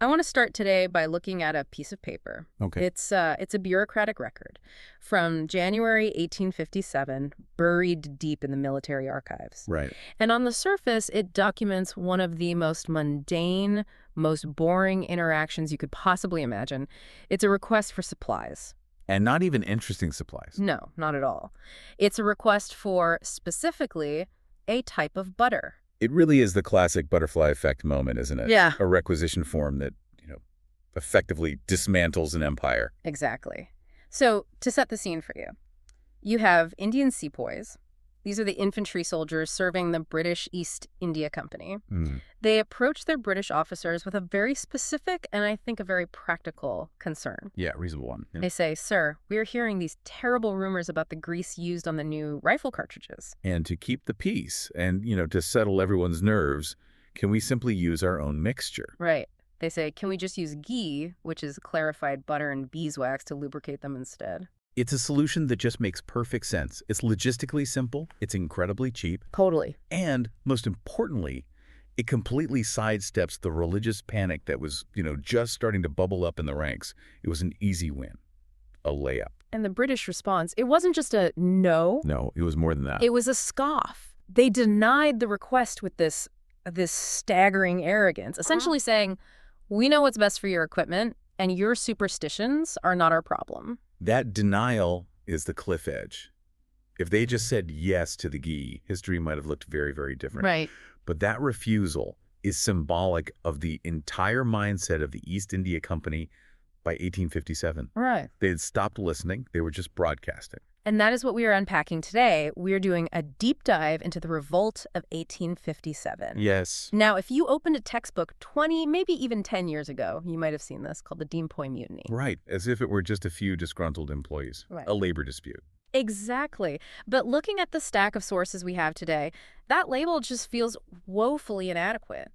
I want to start today by looking at a piece of paper. Okay. It's a bureaucratic record from January 1857, buried deep in the military archives. Right. And on the surface, it documents one of the most mundane, most boring interactions you could possibly imagine. It's a request for supplies. And not even interesting supplies. No, not at all. It's a request for, specifically, a type of butter. It really is the classic butterfly effect moment, isn't it? Yeah. A requisition form that, effectively dismantles an empire. Exactly. So, to set the scene for you, you have Indian sepoys. These are the infantry soldiers serving the British East India Company. They approach their British officers with a very specific and I think a very practical concern. Yeah, reasonable one. Yeah. They say, "Sir, we're hearing these terrible rumors about the grease used on the new rifle cartridges. And to keep the peace and, to settle everyone's nerves, can we simply use our own mixture? Right. They say, "Can we just use ghee, which is clarified butter and beeswax, to lubricate them instead?" It's a solution that just makes perfect sense. It's logistically simple, it's incredibly cheap, Totally. and, most importantly, it completely sidesteps the religious panic that was, just starting to bubble up in the ranks. It was an easy win, a layup. And the British response, it wasn't just a no. No, it was more than that. It was a scoff. They denied the request with this staggering arrogance, essentially saying, "We know what's best for your equipment, and your superstitions are not our problem." That denial is the cliff edge. If they just said yes to the ghee, history might have looked very, very different. Right. But that refusal is symbolic of the entire mindset of the East India Company by 1857. Right. They had stopped listening. They were just broadcasting. And that is what we are unpacking today. We are doing a deep dive into the Revolt of 1857. Yes. Now, if you opened a textbook 20, maybe even 10 years ago, you might have seen this, called the Deanpoy Mutiny. Right. As if it were just a few disgruntled employees. Right. A labor dispute. Exactly. But looking at the stack of sources we have today, that label just feels woefully inadequate.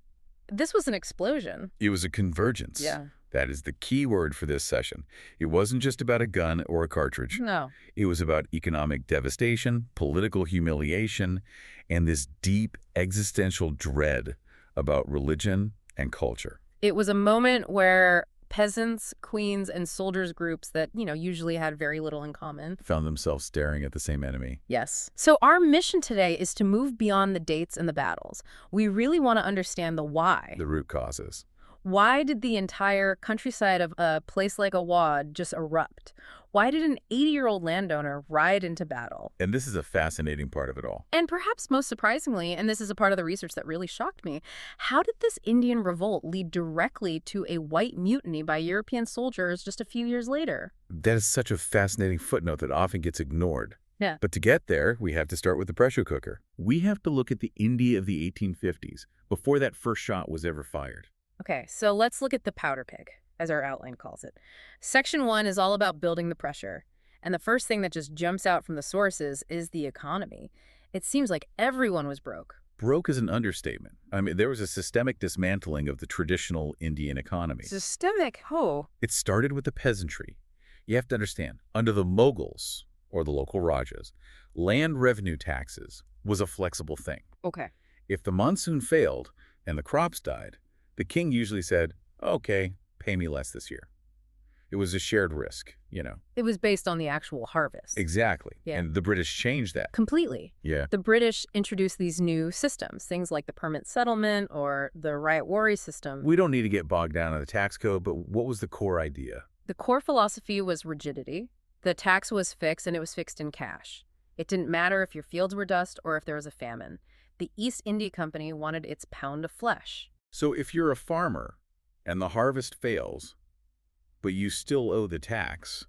This was an explosion. It was a convergence. Yeah. That is the key word for this session. It wasn't just about a gun or a cartridge. No. It was about economic devastation, political humiliation, and this deep existential dread about religion and culture. It was a moment where peasants, queens, and soldiers groups that, usually had very little in common Found themselves staring at the same enemy. Yes. So our mission today is to move beyond the dates and the battles. We really want to understand the why. The root causes. Why did the entire countryside of a place like Awadh just erupt? Why did an 80-year-old landowner ride into battle? And this is a fascinating part of it all. And perhaps most surprisingly, and this is a part of the research that really shocked me, how did this Indian revolt lead directly to a white mutiny by European soldiers just a few years later? That is such a fascinating footnote that often gets ignored. Yeah. But to get there, we have to start with the pressure cooker. We have to look at the India of the 1850s, before that first shot was ever fired. Okay, so let's look at the powder keg, as our outline calls it. Section 1 is all about building the pressure. And the first thing that just jumps out from the sources is the economy. It seems like everyone was broke. Broke is an understatement. I mean, there was a systemic dismantling of the traditional Indian economy. Systemic? Oh. It started with the peasantry. You have to understand, under the Mughals, or the local Rajas, land revenue taxes was a flexible thing. Okay. If the monsoon failed and the crops died, the king usually said, "Okay, pay me less this year." It was a shared risk, It was based on the actual harvest. Exactly. Yeah. And the British changed that. Completely. Yeah. The British introduced these new systems, things like the permanent settlement or the right-worry system. We don't need to get bogged down in the tax code, but what was the core idea? The core philosophy was rigidity. The tax was fixed, and it was fixed in cash. It didn't matter if your fields were dust or if there was a famine. The East India Company wanted its pound of flesh. So if you're a farmer and the harvest fails, but you still owe the tax,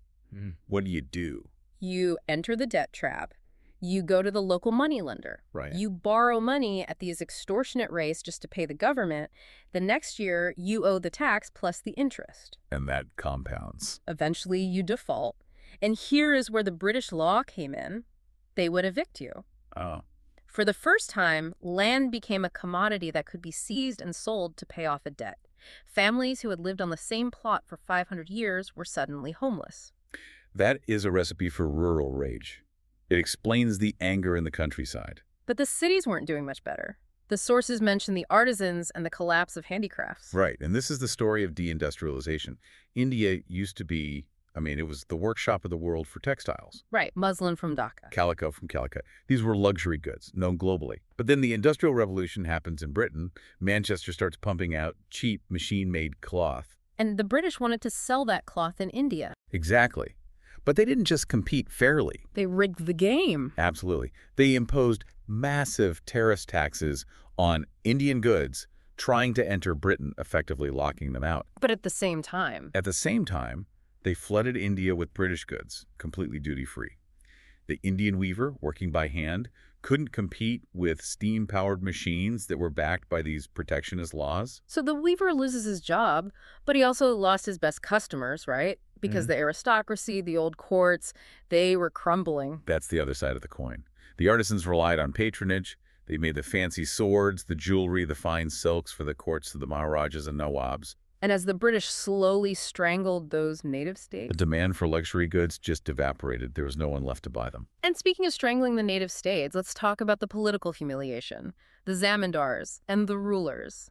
what do? You enter the debt trap. You go to the local moneylender. Right. You borrow money at these extortionate rates just to pay the government. The next year, you owe the tax plus the interest. And that compounds. Eventually, you default. And here is where the British law came in. They would evict you. Oh. For the first time, land became a commodity that could be seized and sold to pay off a debt. Families who had lived on the same plot for 500 years were suddenly homeless. That is a recipe for rural rage. It explains the anger in the countryside. But the cities weren't doing much better. The sources mention the artisans and the collapse of handicrafts. Right, and this is the story of deindustrialization. India used to be, it was the workshop of the world for textiles. Right, muslin from Dhaka. Calico from Calicut. These were luxury goods, known globally. But then the Industrial Revolution happens in Britain. Manchester starts pumping out cheap, machine-made cloth. And the British wanted to sell that cloth in India. Exactly. But they didn't just compete fairly. They rigged the game. Absolutely. They imposed massive tariff taxes on Indian goods, trying to enter Britain, effectively locking them out. But at the same time, they flooded India with British goods, completely duty-free. The Indian weaver, working by hand, couldn't compete with steam-powered machines that were backed by these protectionist laws. So the weaver loses his job, but he also lost his best customers, right? Because the aristocracy, the old courts, they were crumbling. That's the other side of the coin. The artisans relied on patronage. They made the fancy swords, the jewelry, the fine silks for the courts of the Maharajas and Nawabs. And as the British slowly strangled those native states... The demand for luxury goods just evaporated. There was no one left to buy them. And speaking of strangling the native states, let's talk about the political humiliation, the zamindars, and the rulers.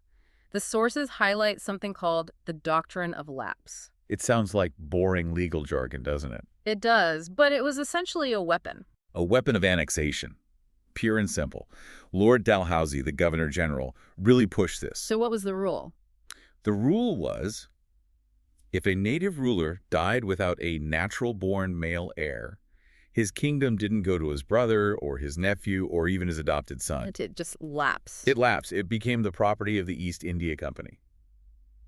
The sources highlight something called the doctrine of lapse. It sounds like boring legal jargon, doesn't it? It does, but it was essentially a weapon. A weapon of annexation. Pure and simple. Lord Dalhousie, the Governor-General, really pushed this. So what was the rule? The rule was, if a native ruler died without a natural-born male heir, his kingdom didn't go to his brother or his nephew or even his adopted son. It just lapsed. It lapsed. It became the property of the East India Company.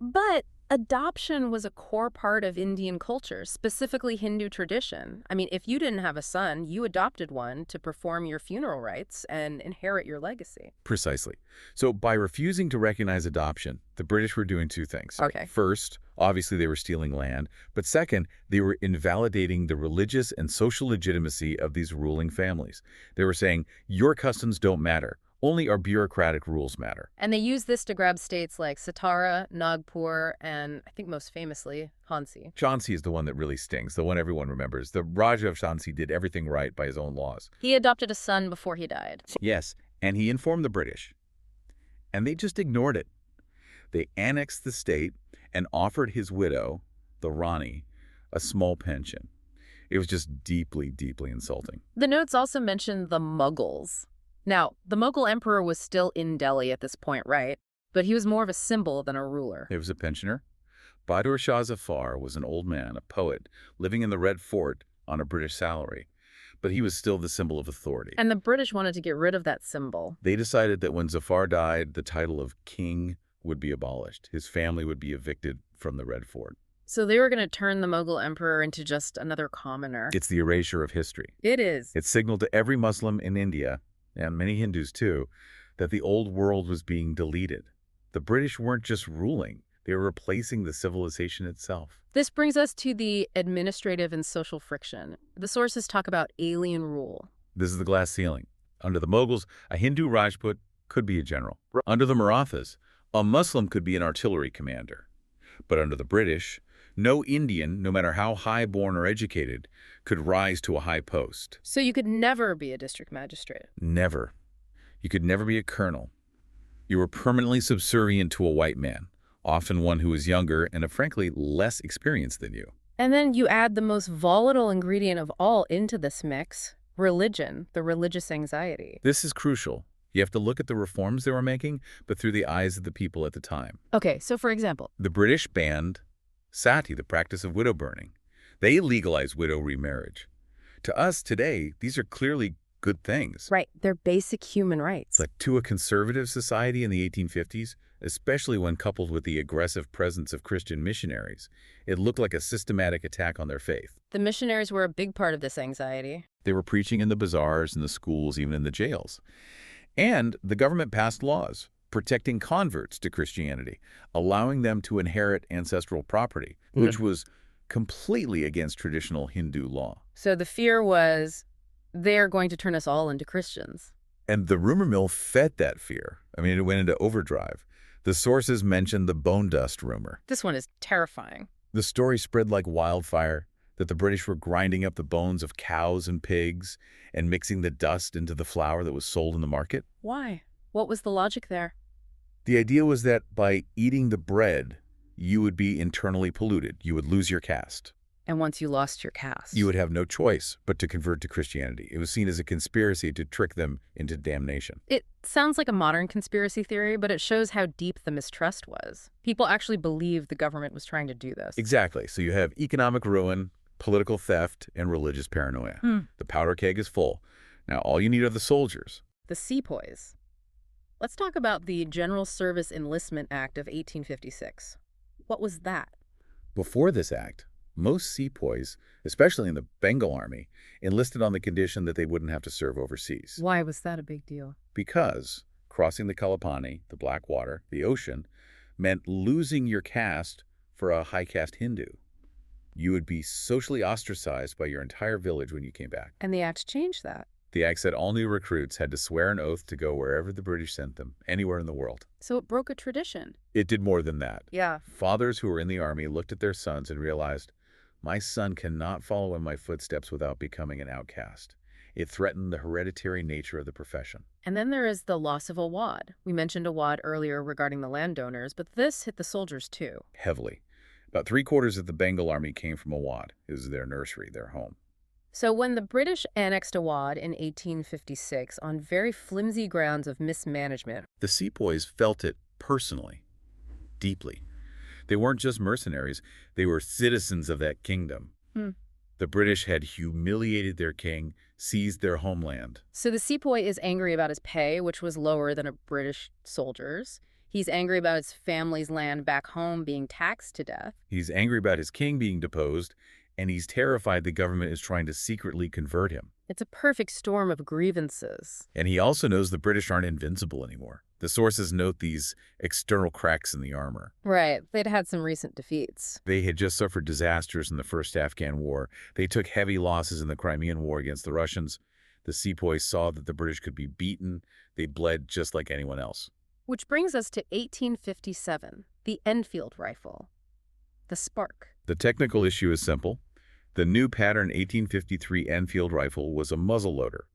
But adoption was a core part of Indian culture, specifically Hindu tradition. If you didn't have a son, you adopted one to perform your funeral rites and inherit your legacy. Precisely. So by refusing to recognize adoption, the British were doing two things. Okay. First, obviously they were stealing land. But second, they were invalidating the religious and social legitimacy of these ruling families. They were saying, your customs don't matter. Only our bureaucratic rules matter. And they used this to grab states like Satara, Nagpur, and I think most famously, Jhansi. Jhansi is the one that really stings, the one everyone remembers. The Raja of Jhansi did everything right by his own laws. He adopted a son before he died. Yes, and he informed the British. And they just ignored it. They annexed the state and offered his widow, the Rani, a small pension. It was just deeply, deeply insulting. The notes also mention the Mughals. Now, the Mughal emperor was still in Delhi at this point, right? But he was more of a symbol than a ruler. He was a pensioner. Bahadur Shah Zafar was an old man, a poet, living in the Red Fort on a British salary. But he was still the symbol of authority. And the British wanted to get rid of that symbol. They decided that when Zafar died, the title of king would be abolished. His family would be evicted from the Red Fort. So they were going to turn the Mughal emperor into just another commoner. It's the erasure of history. It is. It signaled to every Muslim in India, and many Hindus too, that the old world was being deleted. The British weren't just ruling, they were replacing the civilization itself. This brings us to the administrative and social friction. The sources talk about alien rule. This is the glass ceiling. Under the Mughals, a Hindu Rajput could be a general. Under the Marathas, a Muslim could be an artillery commander. But under the British, no Indian, no matter how high-born or educated, could rise to a high post. So you could never be a district magistrate? Never. You could never be a colonel. You were permanently subservient to a white man, often one who was younger and, frankly, less experienced than you. And then you add the most volatile ingredient of all into this mix, religion, the religious anxiety. This is crucial. You have to look at the reforms they were making, but through the eyes of the people at the time. Okay, so for example? The British banned sati, the practice of widow burning. They legalized widow remarriage. To us today, these are clearly good things. Right, they're basic human rights. But to a conservative society in the 1850s, especially when coupled with the aggressive presence of Christian missionaries, it looked like a systematic attack on their faith. The missionaries were a big part of this anxiety. They were preaching in the bazaars, in the schools, even in the jails. And the government passed laws protecting converts to Christianity, allowing them to inherit ancestral property, which was completely against traditional Hindu law. So the fear was they're going to turn us all into Christians. And the rumor mill fed that fear. It went into overdrive. The sources mentioned the bone dust rumor. This one is terrifying. The story spread like wildfire that the British were grinding up the bones of cows and pigs and mixing the dust into the flour that was sold in the market. Why? What was the logic there? The idea was that by eating the bread, you would be internally polluted. You would lose your caste. And once you lost your caste? You would have no choice but to convert to Christianity. It was seen as a conspiracy to trick them into damnation. It sounds like a modern conspiracy theory, but it shows how deep the mistrust was. People actually believed the government was trying to do this. Exactly. So you have economic ruin, political theft, and religious paranoia. The powder keg is full. Now all you need are the soldiers. The sepoys. Let's talk about the General Service Enlistment Act of 1856. What was that? Before this act, most sepoys, especially in the Bengal Army, enlisted on the condition that they wouldn't have to serve overseas. Why was that a big deal? Because crossing the Kalapani, the Black Water, the ocean, meant losing your caste for a high-caste Hindu. You would be socially ostracized by your entire village when you came back. And the act changed that. The act said all new recruits had to swear an oath to go wherever the British sent them, anywhere in the world. So it broke a tradition. It did more than that. Yeah. Fathers who were in the army looked at their sons and realized, my son cannot follow in my footsteps without becoming an outcast. It threatened the hereditary nature of the profession. And then there is the loss of Awad. We mentioned Awad earlier regarding the landowners, but this hit the soldiers too. Heavily. About 3/4 of the Bengal Army came from Awad. It was their nursery, their home. So when the British annexed Awad in 1856 on very flimsy grounds of mismanagement, the sepoys felt it personally, deeply. They weren't just mercenaries, they were citizens of that kingdom. The British had humiliated their king, seized their homeland. So the sepoy is angry about his pay, which was lower than a British soldier's. He's angry about his family's land back home being taxed to death. He's angry about his king being deposed, and he's terrified the government is trying to secretly convert him. It's a perfect storm of grievances. And he also knows the British aren't invincible anymore. The sources note these external cracks in the armor. Right. They'd had some recent defeats. They had just suffered disasters in the First Afghan War. They took heavy losses in the Crimean War against the Russians. The sepoys saw that the British could be beaten. They bled just like anyone else. Which brings us to 1857, the Enfield rifle, the Spark. The technical issue is simple. The new pattern 1853 Enfield rifle was a muzzle loader.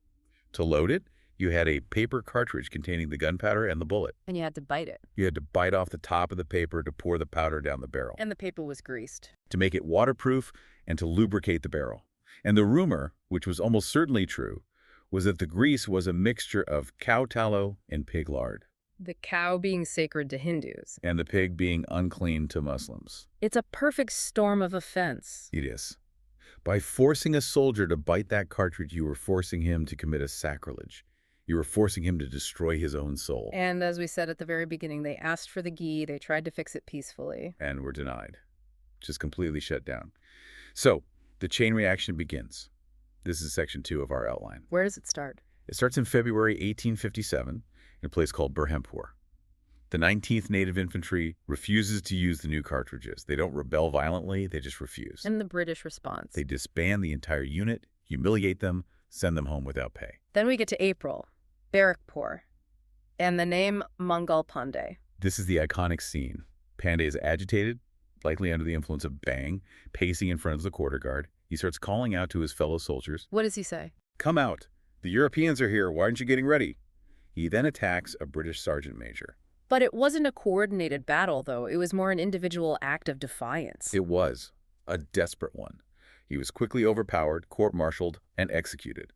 To load it, you had a paper cartridge containing the gunpowder and the bullet. And you had to bite it. You had to bite off the top of the paper to pour the powder down the barrel. And the paper was greased. To make it waterproof and to lubricate the barrel. And the rumor, which was almost certainly true, was that the grease was a mixture of cow tallow and pig lard. The cow being sacred to Hindus. And the pig being unclean to Muslims. It's a perfect storm of offense. It is. By forcing a soldier to bite that cartridge, you were forcing him to commit a sacrilege. You were forcing him to destroy his own soul. And as we said at the very beginning, they asked for the ghee, they tried to fix it peacefully. And were denied. Just completely shut down. So, the chain reaction begins. This is section 2 of our outline. Where does it start? It starts in February 1857 in a place called Berhampur. The 19th Native Infantry refuses to use the new cartridges. They don't rebel violently, they just refuse. And the British response. They disband the entire unit, humiliate them, send them home without pay. Then we get to April, Barrackpur, and the name Mangal Pandey. This is the iconic scene. Pandey is agitated, likely under the influence of Bang, pacing in front of the quarter guard. He starts calling out to his fellow soldiers. What does he say? Come out. The Europeans are here. Why aren't you getting ready? He then attacks a British sergeant major. But it wasn't a coordinated battle, though. It was more an individual act of defiance. It was. A desperate one. He was quickly overpowered, court-martialed, and executed.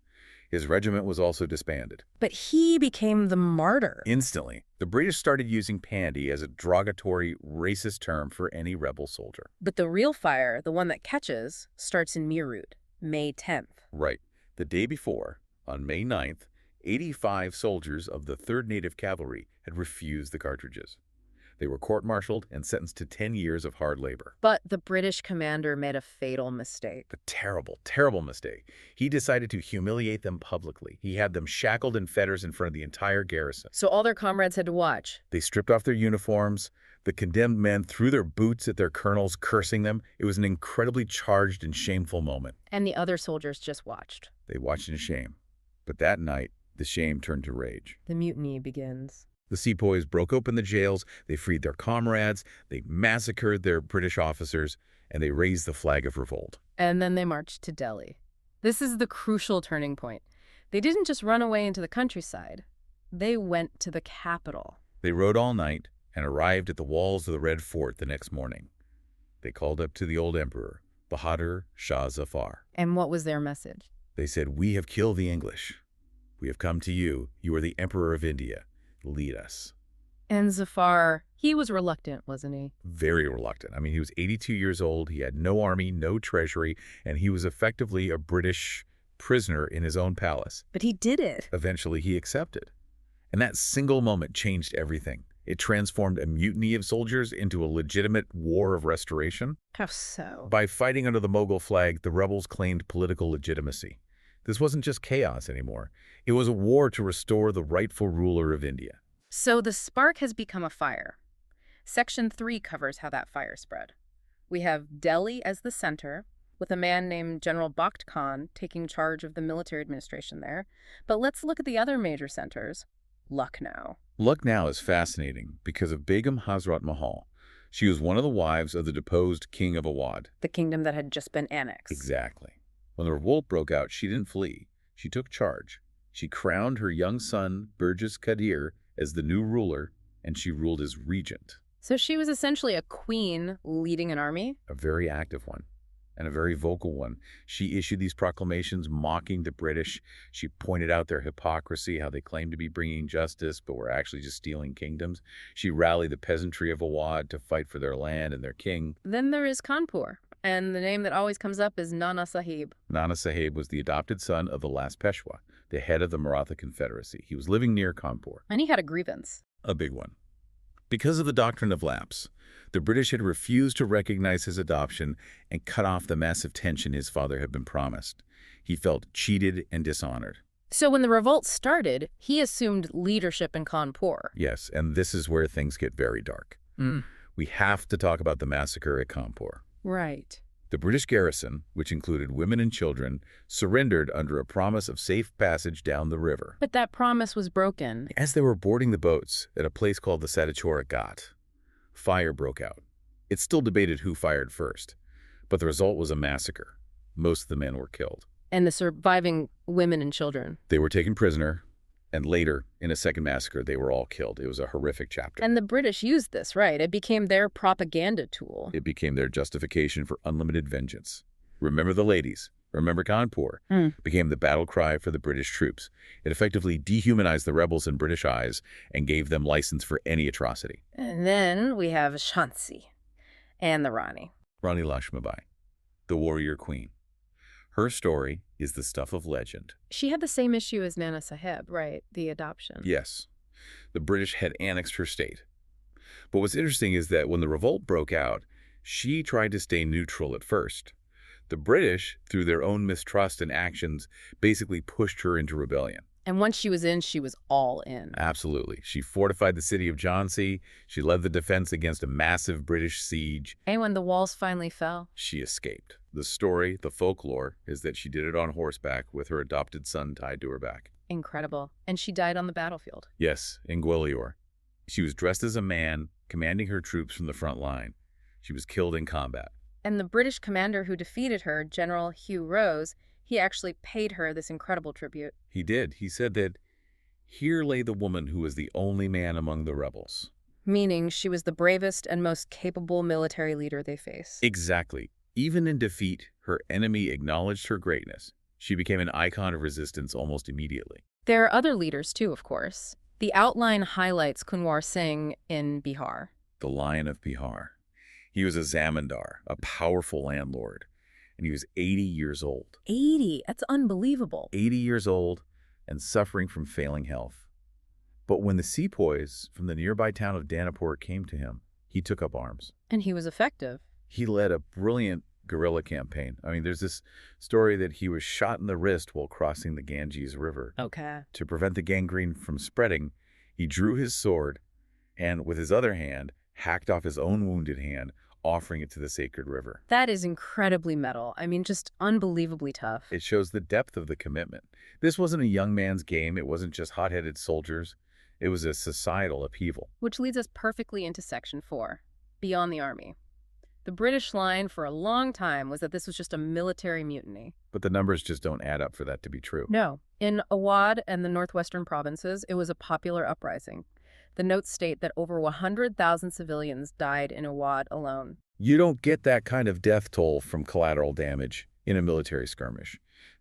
His regiment was also disbanded. But he became the martyr. Instantly, the British started using Pandy as a derogatory, racist term for any rebel soldier. But the real fire, the one that catches, starts in Meerut, May 10th. Right. The day before, on May 9th, 85 soldiers of the 3rd Native Cavalry had refused the cartridges. They were court-martialed and sentenced to 10 years of hard labor. But the British commander made a fatal mistake. A terrible, terrible mistake. He decided to humiliate them publicly. He had them shackled in fetters in front of the entire garrison. So all their comrades had to watch. They stripped off their uniforms. The condemned men threw their boots at their colonels, cursing them. It was an incredibly charged and shameful moment. And the other soldiers just watched. They watched in shame. But that night, the shame turned to rage. The mutiny begins. The sepoys broke open the jails, they freed their comrades, they massacred their British officers, and they raised the flag of revolt. And then they marched to Delhi. This is the crucial turning point. They didn't just run away into the countryside. They went to the capital. They rode all night and arrived at the walls of the Red Fort the next morning. They called up to the old emperor, Bahadur Shah Zafar. And what was their message? They said, "We have killed the English. We have come to you. You are the Emperor of India. Lead us." And Zafar, he was reluctant, wasn't he? Very reluctant. I mean, he was 82 years old. He had no army, no treasury, and he was effectively a British prisoner in his own palace. But he did it. Eventually, he accepted. And that single moment changed everything. It transformed a mutiny of soldiers into a legitimate war of restoration. How so? By fighting under the Mughal flag, the rebels claimed political legitimacy. This wasn't just chaos anymore. It was a war to restore the rightful ruler of India. So the spark has become a fire. Section 3 covers how that fire spread. We have Delhi as the center, with a man named General Bakht Khan taking charge of the military administration there. But let's look at the other major centers. Lucknow. Lucknow is fascinating because of Begum Hazrat Mahal. She was one of the wives of the deposed king of Awadh. The kingdom that had just been annexed. Exactly. When the revolt broke out, she didn't flee. She took charge. She crowned her young son, Burgess Qadir, as the new ruler, and she ruled as regent. So she was essentially a queen leading an army? A very active one, and a very vocal one. She issued these proclamations mocking the British. She pointed out their hypocrisy, how they claimed to be bringing justice, but were actually just stealing kingdoms. She rallied the peasantry of Awadh to fight for their land and their king. Then there is Kanpur, and the name that always comes up is Nana Saheb. Nana Saheb was the adopted son of the last Peshwa, the head of the Maratha Confederacy. He was living near Kanpur. And he had a grievance. A big one. Because of the doctrine of lapse, the British had refused to recognize his adoption and cut off the massive tension his father had been promised. He felt cheated and dishonored. So when the revolt started, he assumed leadership in Kanpur. Yes, and this is where things get very dark. We have to talk about the massacre at Kanpur. Right. The British garrison, which included women and children, surrendered under a promise of safe passage down the river. But that promise was broken. As they were boarding the boats at a place called the Satachora Ghat, fire broke out. It's still debated who fired first, but the result was a massacre. Most of the men were killed. And the surviving women and children. They were taken prisoner, and later, in a second massacre, they were all killed. It was a horrific chapter. And the British used this, right? It became their propaganda tool. It became their justification for unlimited vengeance. Remember the ladies. Remember Kanpur. Became the battle cry for the British troops. It effectively dehumanized the rebels in British eyes and gave them license for any atrocity. And then we have Jhansi and the Rani. Rani Lakshmibai, the warrior queen. Her story is the stuff of legend. She had the same issue as Nana Saheb, right? The adoption. Yes, the British had annexed her state. But what's interesting is that when the revolt broke out, she tried to stay neutral at first. The British, through their own mistrust and actions, basically pushed her into rebellion. And once she was in, she was all in. Absolutely. She fortified the city of Jhansi. She led the defense against a massive British siege. And when the walls finally fell? She escaped. The story, the folklore, is that she did it on horseback with her adopted son tied to her back. Incredible. And she died on the battlefield. Yes, in Gwalior. She was dressed as a man, commanding her troops from the front line. She was killed in combat. And the British commander who defeated her, General Hugh Rose, he actually paid her this incredible tribute. He did. He said that, "Here lay the woman who was the only man among the rebels." Meaning she was the bravest and most capable military leader they faced. Exactly. Even in defeat, her enemy acknowledged her greatness. She became an icon of resistance almost immediately. There are other leaders too, of course. The outline highlights Kunwar Singh in Bihar. The Lion of Bihar. He was a zamindar, a powerful landlord, and he was 80 years old. 80? That's unbelievable. 80 years old and suffering from failing health. But when the sepoys from the nearby town of Danapur came to him, he took up arms. And he was effective. He led a brilliant guerrilla campaign. I mean, there's this story that he was shot in the wrist while crossing the Ganges River. Okay. To prevent the gangrene from spreading, he drew his sword and, with his other hand, hacked off his own wounded hand, offering it to the sacred river. That is incredibly metal. I mean, just unbelievably tough. It shows the depth of the commitment. This wasn't a young man's game. It wasn't just hot-headed soldiers. It was a societal upheaval. Which leads us perfectly into Section 4, Beyond the Army. The British line for a long time was that this was just a military mutiny. But the numbers just don't add up for that to be true. No. In Awadh and the northwestern provinces, it was a popular uprising. The notes state that over 100,000 civilians died in Awadh alone. You don't get that kind of death toll from collateral damage in a military skirmish.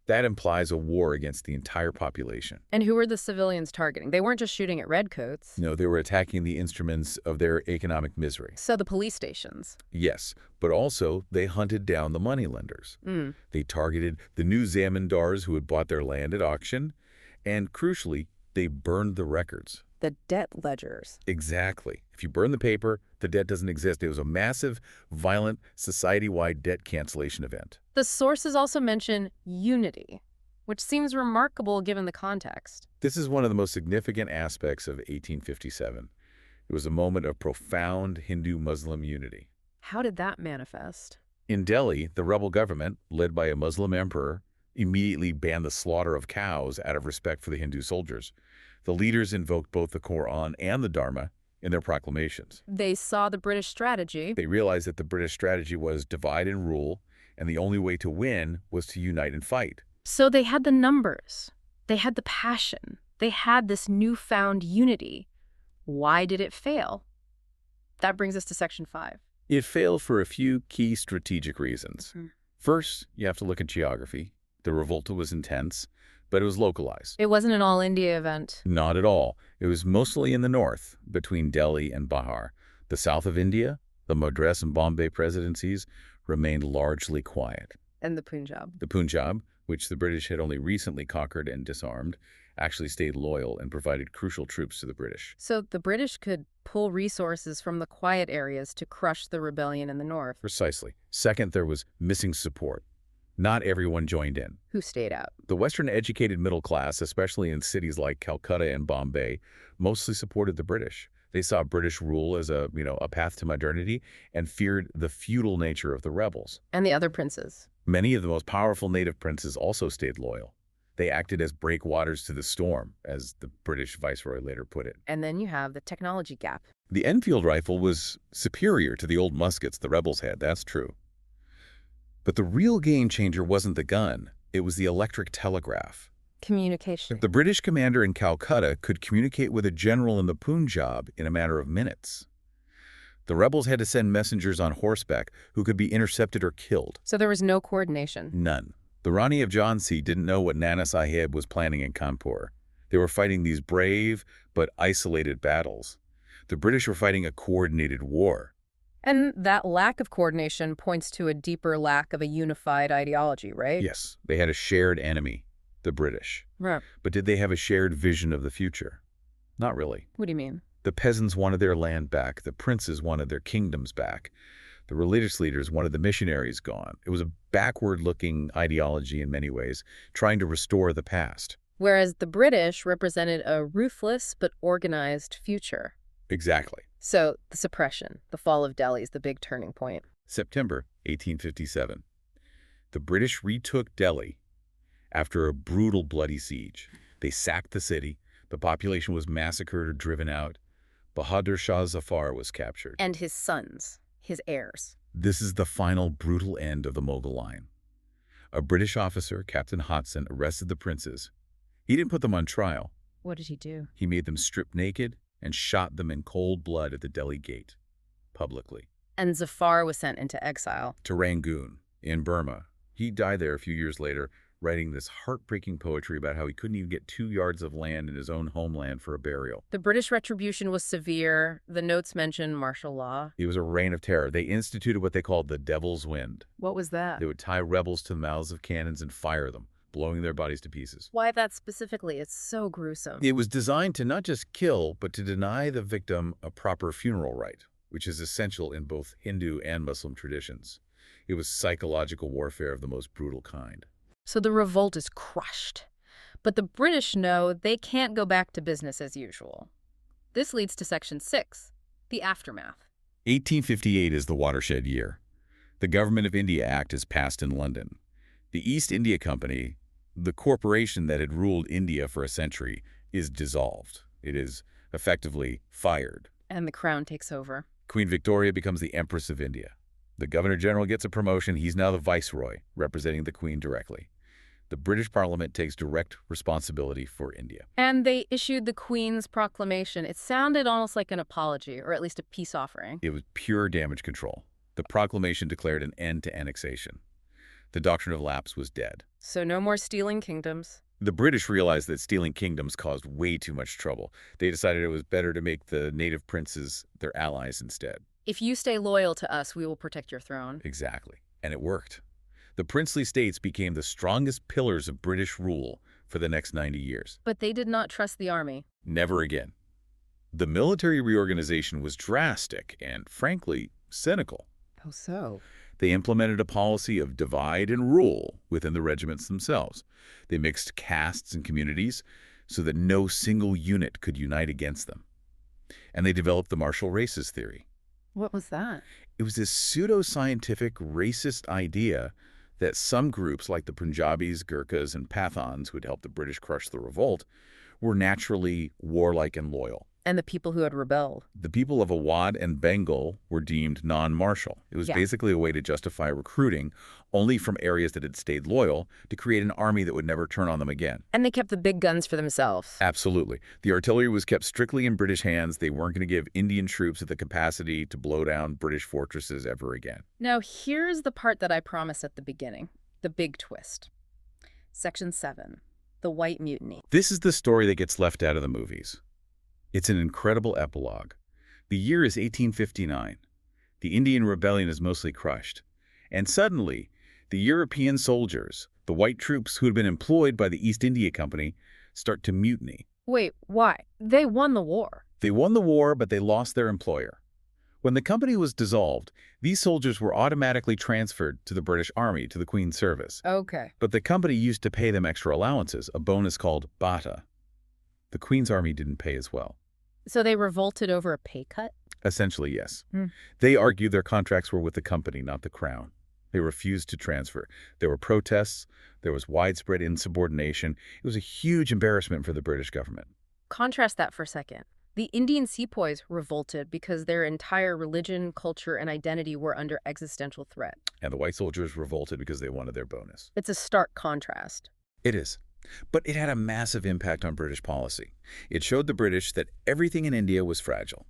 That implies a war against the entire population. And who were the civilians targeting? They weren't just shooting at redcoats. No, they were attacking the instruments of their economic misery. So the police stations. Yes, but also they hunted down the moneylenders. They targeted the new zamindars who had bought their land at auction, and crucially, they burned the records. The debt ledgers. Exactly. If you burn the paper, the debt doesn't exist. It was a massive, violent, society-wide debt cancellation event. The sources also mention unity, which seems remarkable given the context. This is one of the most significant aspects of 1857. It was a moment of profound Hindu-Muslim unity. How did that manifest? In Delhi, the rebel government, led by a Muslim emperor, immediately banned the slaughter of cows out of respect for the Hindu soldiers. The leaders invoked both the Quran and the Dharma in their proclamations. They saw the British strategy. They realized that the British strategy was divide and rule, and the only way to win was to unite and fight. So they had the numbers. They had the passion. They had this newfound unity. Why did it fail? That brings us to Section 5. It failed for a few key strategic reasons. First, you have to look at geography. The revolt was intense, but it was localized. It wasn't an all-India event. Not at all. It was mostly in the north, between Delhi and Bahar. The south of India, the Madras and Bombay presidencies, remained largely quiet. And the Punjab. The Punjab, which the British had only recently conquered and disarmed, actually stayed loyal and provided crucial troops to the British. So the British could pull resources from the quiet areas to crush the rebellion in the north. Precisely. Second, there was missing support. Not everyone joined in. Who stayed out? The Western-educated middle class, especially in cities like Calcutta and Bombay, mostly supported the British. They saw British rule as a path to modernity and feared the feudal nature of the rebels. And the other princes. Many of the most powerful native princes also stayed loyal. They acted as breakwaters to the storm, as the British viceroy later put it. And then you have the technology gap. The Enfield rifle was superior to the old muskets the rebels had, that's true. But the real game changer wasn't the gun, it was the electric telegraph. Communication. The British commander in Calcutta could communicate with a general in the Punjab in a matter of minutes. The rebels had to send messengers on horseback who could be intercepted or killed. So there was no coordination. None. The Rani of Jhansi didn't know what Nana Saheb was planning in Kanpur. They were fighting these brave but isolated battles. The British were fighting a coordinated war. And that lack of coordination points to a deeper lack of a unified ideology, right? Yes, they had a shared enemy, the British. Right. But did they have a shared vision of the future? Not really. What do you mean? The peasants wanted their land back. The princes wanted their kingdoms back. The religious leaders wanted the missionaries gone. It was a backward-looking ideology in many ways, trying to restore the past. Whereas the British represented a ruthless but organized future. Exactly. So the suppression, the fall of Delhi is the big turning point. September 1857. The British retook Delhi after a brutal, bloody siege. They sacked the city. The population was massacred or driven out. Bahadur Shah Zafar was captured. And his sons, his heirs. This is the final brutal end of the Mughal line. A British officer, Captain Hodson, arrested the princes. He didn't put them on trial. What did he do? He made them strip naked and shot them in cold blood at the Delhi gate, publicly. And Zafar was sent into exile. To Rangoon, in Burma. He died there a few years later, writing this heartbreaking poetry about how he couldn't even get 2 yards of land in his own homeland for a burial. The British retribution was severe. The notes mention martial law. It was a reign of terror. They instituted what they called the Devil's Wind. What was that? They would tie rebels to the mouths of cannons and fire them, blowing their bodies to pieces. Why that specifically? It's so gruesome. It was designed to not just kill, but to deny the victim a proper funeral rite, which is essential in both Hindu and Muslim traditions. It was psychological warfare of the most brutal kind. So the revolt is crushed. But the British know they can't go back to business as usual. This leads to Section 6, the aftermath. 1858 is the watershed year. The Government of India Act is passed in London. The East India Company, the corporation that had ruled India for a century, is dissolved. It is effectively fired. And the crown takes over. Queen Victoria becomes the Empress of India. The Governor-General gets a promotion. He's now the Viceroy, representing the Queen directly. The British Parliament takes direct responsibility for India. And they issued the Queen's proclamation. It sounded almost like an apology, or at least a peace offering. It was pure damage control. The proclamation declared an end to annexation. The doctrine of lapse was dead. So no more stealing kingdoms. The British realized that stealing kingdoms caused way too much trouble. They decided it was better to make the native princes their allies instead. If you stay loyal to us, we will protect your throne. Exactly. And it worked. The princely states became the strongest pillars of British rule for the next 90 years. But they did not trust the army. Never again. The military reorganization was drastic and, frankly, cynical. How so? They implemented a policy of divide and rule within the regiments themselves. They mixed castes and communities so that no single unit could unite against them. And they developed the martial races theory. What was that? It was this pseudo-scientific racist idea that some groups like the Punjabis, Gurkhas, and Pathans, who had helped the British crush the revolt, were naturally warlike and loyal. And the people who had rebelled. The people of Awadh and Bengal were deemed non-martial. It was basically a way to justify recruiting only from areas that had stayed loyal to create an army that would never turn on them again. And they kept the big guns for themselves. Absolutely. The artillery was kept strictly in British hands. They weren't going to give Indian troops the capacity to blow down British fortresses ever again. Now, here's the part that I promised at the beginning. The big twist. Section 7. The White Mutiny. This is the story that gets left out of the movies. It's an incredible epilogue. The year is 1859. The Indian rebellion is mostly crushed. And suddenly, the European soldiers, the white troops who had been employed by the East India Company, start to mutiny. Wait, why? They won the war. They won the war, but they lost their employer. When the company was dissolved, these soldiers were automatically transferred to the British Army, to the Queen's service. Okay. But the company used to pay them extra allowances, a bonus called bata. The Queen's Army didn't pay as well. So they revolted over a pay cut? Essentially, yes. They argued their contracts were with the company, not the crown. They refused to transfer. There were protests. There was widespread insubordination. It was a huge embarrassment for the British government. Contrast that for a second. The Indian sepoys revolted because their entire religion, culture, and identity were under existential threat. And the white soldiers revolted because they wanted their bonus. It's a stark contrast. It is. But it had a massive impact on British policy. It showed the British that everything in India was fragile.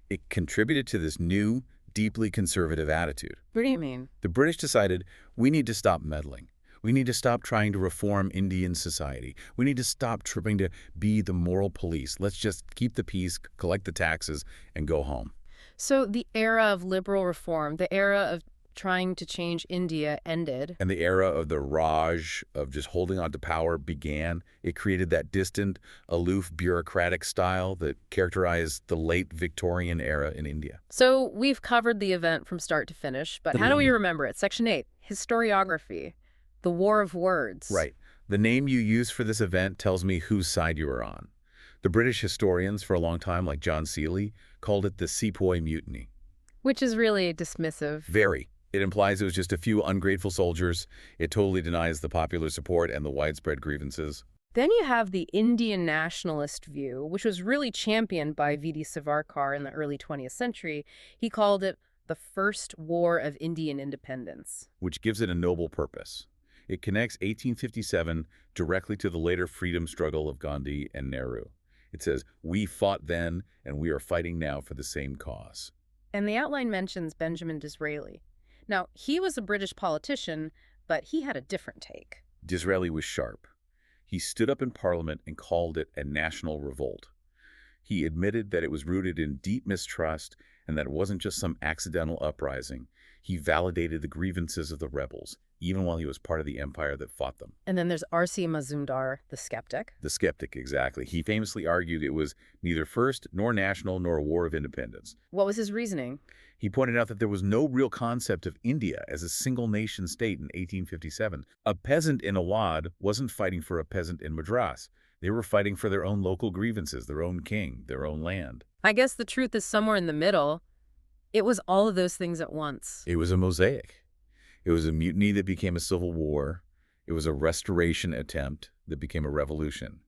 It contributed to this new, deeply conservative attitude. What do you mean? The British decided, we need to stop meddling. We need to stop trying to reform Indian society. We need to stop trying to be the moral police. Let's just keep the peace, collect the taxes, and go home. So the era of liberal reform, the era of trying to change India ended. And the era of the Raj, of just holding on to power, began. It created that distant, aloof, bureaucratic style that characterized the late Victorian era in India. So we've covered the event from start to finish, but how do we remember it? Section 8, historiography, the war of words. Right. The name you use for this event tells me whose side you are on. The British historians for a long time, like John Seeley, called it the Sepoy Mutiny. Which is really dismissive. Very. It implies it was just a few ungrateful soldiers. It totally denies the popular support and the widespread grievances. Then you have the Indian nationalist view, which was really championed by V.D. Savarkar in the early 20th century. He called it the First War of Indian Independence. Which gives it a noble purpose. It connects 1857 directly to the later freedom struggle of Gandhi and Nehru. It says, we fought then and we are fighting now for the same cause. And the outline mentions Benjamin Disraeli. Now, he was a British politician, but he had a different take. Disraeli was sharp. He stood up in Parliament and called it a national revolt. He admitted that it was rooted in deep mistrust and that it wasn't just some accidental uprising. He validated the grievances of the rebels, even while he was part of the empire that fought them. And then there's R.C. Mazumdar, the skeptic. The skeptic, exactly. He famously argued it was neither first nor national nor a war of independence. What was his reasoning? He pointed out that there was no real concept of India as a single nation state in 1857. A peasant in Awadh wasn't fighting for a peasant in Madras. They were fighting for their own local grievances, their own king, their own land. I guess the truth is somewhere in the middle. It was all of those things at once. It was a mosaic. It was a mutiny that became a civil war. It was a restoration attempt that became a revolution.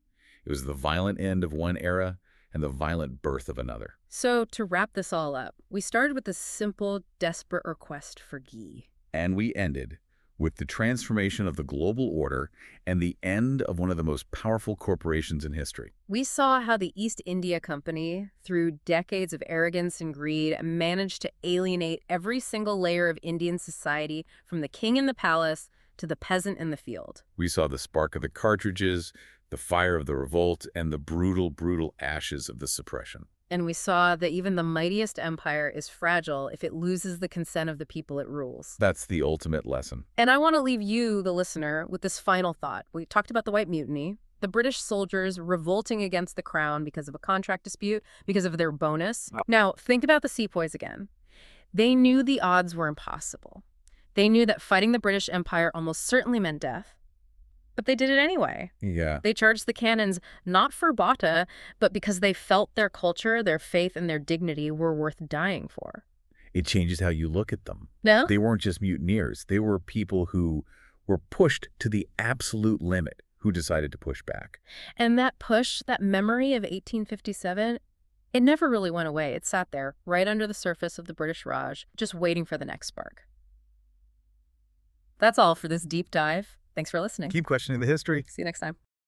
It was the violent end of one era and the violent birth of another. So to wrap this all up, we started with a simple, desperate request for ghee. And we ended with the transformation of the global order and the end of one of the most powerful corporations in history. We saw how the East India Company, through decades of arrogance and greed, managed to alienate every single layer of Indian society, from the king in the palace to the peasant in the field. We saw the spark of the cartridges, the fire of the revolt, and the brutal, brutal ashes of the suppression. And we saw that even the mightiest empire is fragile if it loses the consent of the people it rules. That's the ultimate lesson. And I want to leave you, the listener, with this final thought. We talked about the White Mutiny, the British soldiers revolting against the crown because of a contract dispute, because of their bonus. Now, think about the sepoys again. They knew the odds were impossible. They knew that fighting the British Empire almost certainly meant death. But they did it anyway. Yeah. They charged the cannons not for Bata, but because they felt their culture, their faith, and their dignity were worth dying for. It changes how you look at them. No? They weren't just mutineers. They were people who were pushed to the absolute limit, who decided to push back. And that push, that memory of 1857, it never really went away. It sat there, right under the surface of the British Raj, just waiting for the next spark. That's all for this deep dive. Thanks for listening. Keep questioning the history. See you next time.